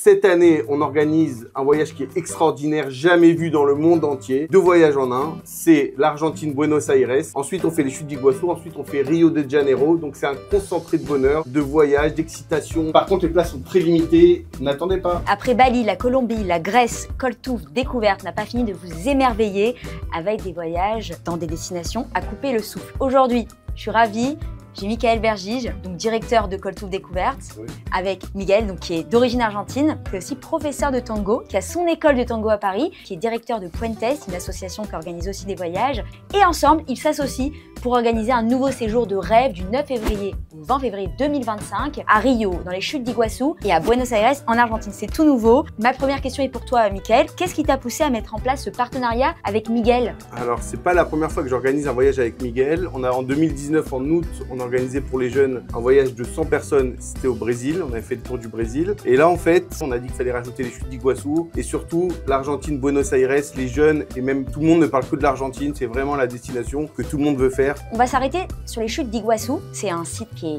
Cette année, on organise un voyage qui est extraordinaire, jamais vu dans le monde entier. 2 voyages en un. C'est l'Argentine, Buenos Aires. Ensuite, on fait les chutes d'Iguassou. Ensuite, on fait Rio de Janeiro. Donc, c'est un concentré de bonheur, de voyage, d'excitation. Par contre, les places sont très limitées. N'attendez pas. Après Bali, la Colombie, la Grèce, Koltouf, découverte n'a pas fini de vous émerveiller avec des voyages dans des destinations à couper le souffle. Aujourd'hui, je suis ravie. J'ai Michael Bergige, donc directeur de Koltouf Découverte, oui. Avec Miguel, donc, qui est d'origine argentine, qui est aussi professeur de tango, qui a son école de tango à Paris, qui est directeur de Puentes, une association qui organise aussi des voyages. Et ensemble, ils s'associent pour organiser un nouveau séjour de rêve du 9 février au 20 février 2025 à Rio, dans les chutes d'Iguassou, et à Buenos Aires, en Argentine. C'est tout nouveau. Ma première question est pour toi, Michael. Qu'est-ce qui t'a poussé à mettre en place ce partenariat avec Miguel? Alors, c'est pas la première fois que j'organise un voyage avec Miguel. En 2019, en août, on a organisé pour les jeunes un voyage de 100 personnes. C'était au Brésil. On avait fait le tour du Brésil. Et là, en fait, on a dit qu'il fallait rajouter les chutes d'Iguassou et surtout l'Argentine, Buenos Aires, les jeunes et même tout le monde ne parle que de l'Argentine. C'est vraiment la destination que tout le monde veut faire. On va s'arrêter sur les chutes d'Iguassou. C'est un site qui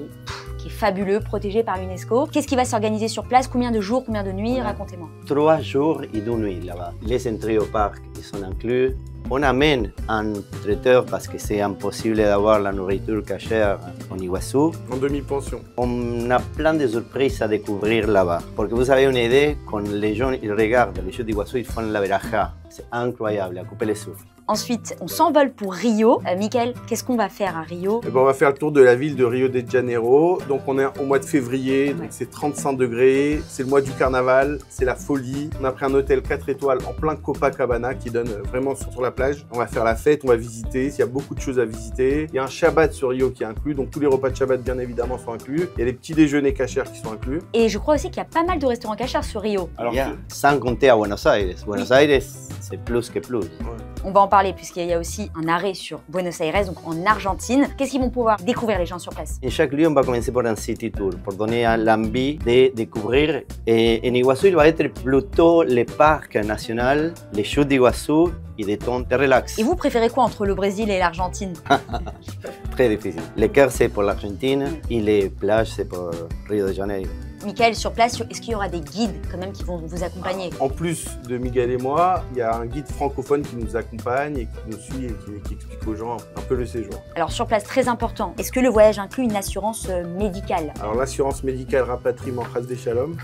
est fabuleux, protégé par l'UNESCO. Qu'est-ce qui va s'organiser sur place? Combien de jours, combien de nuits? Racontez-moi. 3 jours et 2 nuits là-bas. Les entrées au parc ils sont inclus. On amène un traiteur parce que c'est impossible d'avoir la nourriture cachère en Iguassou. En demi-pension. On a plein de surprises à découvrir là-bas. Pour que vous avez une idée, quand les gens ils regardent les chutes d'Iguassou, ils font la veraja. C'est incroyable, à couper les souffles. Ensuite, on s'envole pour Rio. Michael, qu'est-ce qu'on va faire à Rio? On va faire le tour de la ville de Rio de Janeiro. Donc on est au mois de février, donc c'est 35 degrés, c'est le mois du carnaval, c'est la folie. On a pris un hôtel 4 étoiles en plein Copacabana qui donne vraiment sur la plage. On va faire la fête, on va visiter, il y a beaucoup de choses à visiter. Il y a un Shabbat sur Rio qui est inclus, donc tous les repas de Shabbat bien évidemment sont inclus. Il y a les petits déjeuners cachers qui sont inclus. Et je crois aussi qu'il y a pas mal de restaurants cachers sur Rio. Alors, sans compter à Buenos Aires. Buenos Aires, c'est plus que plus. Ouais. On va en parler puisqu'il y a aussi un arrêt sur Buenos Aires, donc en Argentine. Qu'est-ce qu'ils vont pouvoir découvrir les gens sur place? En chaque lieu, on va commencer par un city tour pour donner l'envie de découvrir. Et en Iguassou, il va être plutôt le parc national, les chutes d'Iguassou et des temps de relax. Et vous préférez quoi entre le Brésil et l'Argentine? Très difficile. Le cœur, c'est pour l'Argentine et les plages, c'est pour Rio de Janeiro. Michael, sur place, est-ce qu'il y aura des guides quand même qui vont vous accompagner? En plus de Miguel et moi, il y a un guide francophone qui nous accompagne et qui nous suit et qui explique aux gens un peu le séjour. Alors sur place, très important, est-ce que le voyage inclut une assurance médicale? Alors l'assurance médicale rapatriement Khas des Shalom.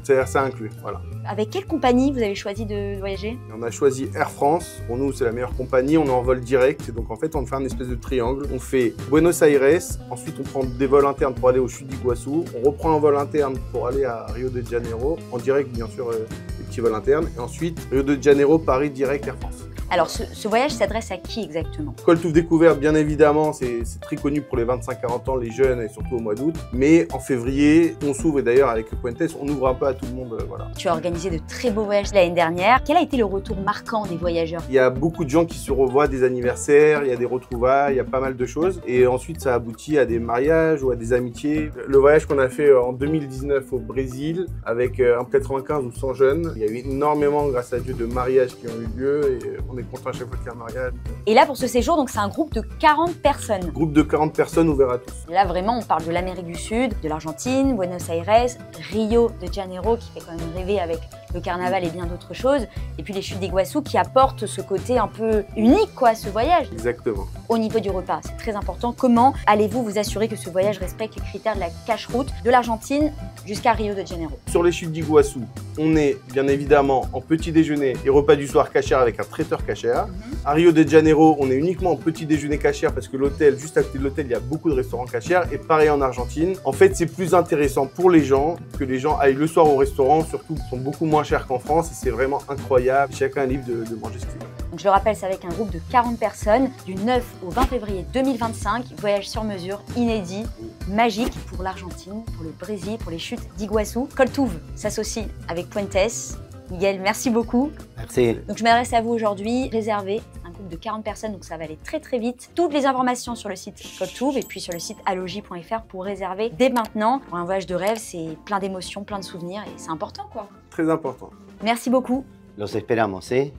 C'est inclus, voilà. Avec quelle compagnie vous avez choisi de voyager? On a choisi Air France. Pour nous, c'est la meilleure compagnie. On est en vol direct. Et donc, en fait, on fait un espèce de triangle. On fait Buenos Aires. Ensuite, on prend des vols internes pour aller aux chutes d'Iguassou. On reprend un vol interne pour aller à Rio de Janeiro. En direct, bien sûr, les petits vols internes. Et ensuite, Rio de Janeiro, Paris, direct Air France. Alors, ce voyage s'adresse à qui exactement? Koltouf Découverte, bien évidemment, c'est très connu pour les 25-40 ans, les jeunes et surtout au mois d'août. Mais en février, on s'ouvre et d'ailleurs avec Puentes, on ouvre un peu à tout le monde. Voilà. Tu as organisé de très beaux voyages l'année dernière. Quel a été le retour marquant des voyageurs? Il y a beaucoup de gens qui se revoient, des anniversaires, il y a des retrouvailles, il y a pas mal de choses. Et ensuite, ça aboutit à des mariages ou à des amitiés. Le voyage qu'on a fait en 2019 au Brésil, avec un 95 ou 100 jeunes, il y a eu énormément, grâce à Dieu, de mariages qui ont eu lieu. Et on est content à chaque fois qu'il y a un mariage. Et là, pour ce séjour, donc c'est un groupe de 40 personnes. Groupe de 40 personnes ouvert à tous. Et là, vraiment, on parle de l'Amérique du Sud, de l'Argentine, Buenos Aires, Rio de Janeiro, qui fait quand même rêver avec le carnaval et bien d'autres choses. Et puis les chutes d'Iguassou qui apportent ce côté un peu unique, quoi, à ce voyage. Exactement. Au niveau du repas, c'est très important. Comment allez-vous vous assurer que ce voyage respecte les critères de la cache-route de l'Argentine jusqu'à Rio de Janeiro? Sur les chutes d'Iguassou, on est bien évidemment en petit déjeuner et repas du soir cachère avec un traiteur cachère. À Rio de Janeiro, on est uniquement en petit déjeuner cachère parce que l'hôtel, juste à côté de l'hôtel, il y a beaucoup de restaurants cachères. Et pareil en Argentine. En fait, c'est plus intéressant pour les gens que les gens aillent le soir au restaurant, surtout qu'ils sont beaucoup moins chers qu'en France et c'est vraiment incroyable. Chacun est libre de manger ce qu'il veut. Donc, je le rappelle, c'est avec un groupe de 40 personnes du 9 au 20 février 2025. Voyage sur mesure, inédit, magique pour l'Argentine, pour le Brésil, pour les chutes d'Iguassou. Koltouf s'associe avec Puentes. Miguel, merci beaucoup. Merci. Donc je m'adresse à vous aujourd'hui, réservé un groupe de 40 personnes, donc ça va aller très très vite. Toutes les informations sur le site Koltouf et puis sur le site alogi.fr pour réserver dès maintenant. Pour un voyage de rêve, c'est plein d'émotions, plein de souvenirs et c'est important quoi. Très important. Merci beaucoup. Los esperamos, ¿eh?